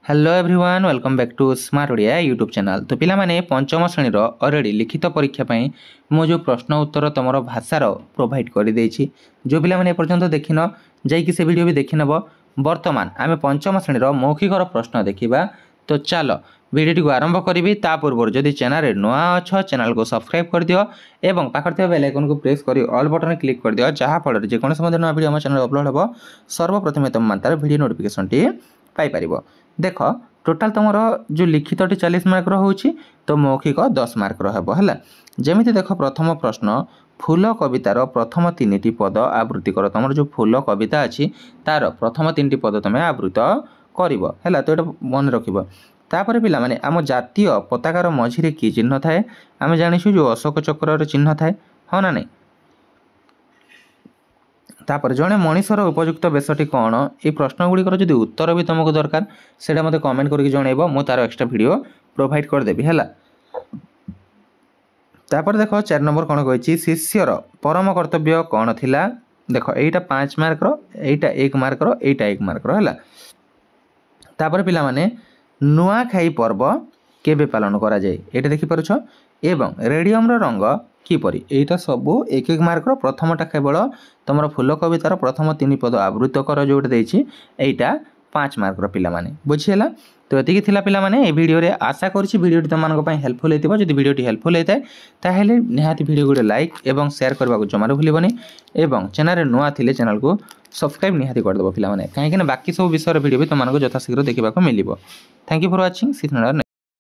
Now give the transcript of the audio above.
Hello everyone welcome back to smart Odia YouTube channel. तो पिला माने पंचम श्रेणी ऑलरेडी लिखित परीक्षा पाई मो जो प्रश्न उत्तर तुम भाषार प्रोवाइड कर देछि। जो पिला माने पर्यंत देखिन जाइए से वीडियो भी देखि नब। वर्तमान आम पंचम श्रेणी मौखिक प्रश्न देखा। तो चलो वीडियो को आरंभ करी। ता पूर्व जदि चैनल नुआ अच्छ चैनल को सब्सक्राइब कर दियो एवं पाखर बेल आइकन को प्रेस कर ऑल बटन क्लिक कर दियो, जहाँफल जेकोसी नुआ वीडियो चैनल अपलोड हो सर्वप्रथम तुम मान तार वीडियो नोटिफिकेशन टी पाइपर। देख टोटाल तुम जो लिखित 40 मार्क रोचे तो मौखिक 10 मार्क है। जमी देख प्रथम प्रश्न फूल कवितार प्रथम 3टी पद आवृत्ति कर। तुम जो फूल कविता अच्छी तार प्रथम 3टी पद तुम आवृत कर। तो ये मन रख। तापर पिला माने आम जातीय पताकार मझिरे कि चिन्ह थाए। आम जानिछु जो अशोक चक्र चिन्ह थाए, हाँ ना नहीं। तापर जड़े मनीषर उपयुक्त बेसटी कौन, ये प्रश्न गुड़िकर जदि उत्तर भी तुमको दरकार से मत कमेंट करके जनइब, मु तार एक्स्ट्रा वीडियो प्रोवाइड करदेवी है। तापर देख 4 नंबर कौन कही शिष्यर परम कर्तव्य कौन थिला। देख यहीटा 5 मार्क रहीटा 1 मार्क रहीटा 1 मार्क है। तापर पिला माने नुआखाई पर्व केबे पालन करा जाए ये देखिपार एवं रेडियम रंग किपरि एटा सबू 1-1 मार्क प्रथमटा केवल तुम फूल कवितार प्रथम 3 पद आवृत कर जो एटा 5 मार्क पिला माने बुझीगला। तो ये थिला पिला माने ए वीडियो रे आशा करूँ वीडियो तुम हेल्पफुल होता। जब वीडियो हेल्पफुल होता है ताहले निहाती वीडियो गोटे लाइक एवं शेयर करने को जमार भूलबनी एवं चैनल नुआ थिले चैनल को सब्सक्राइब निहाती करदेव पिला माने, कहीं बाकी सब विषय वीडियो भी तुमको यथाशीघ्र देखा मिल। Thank you for watching.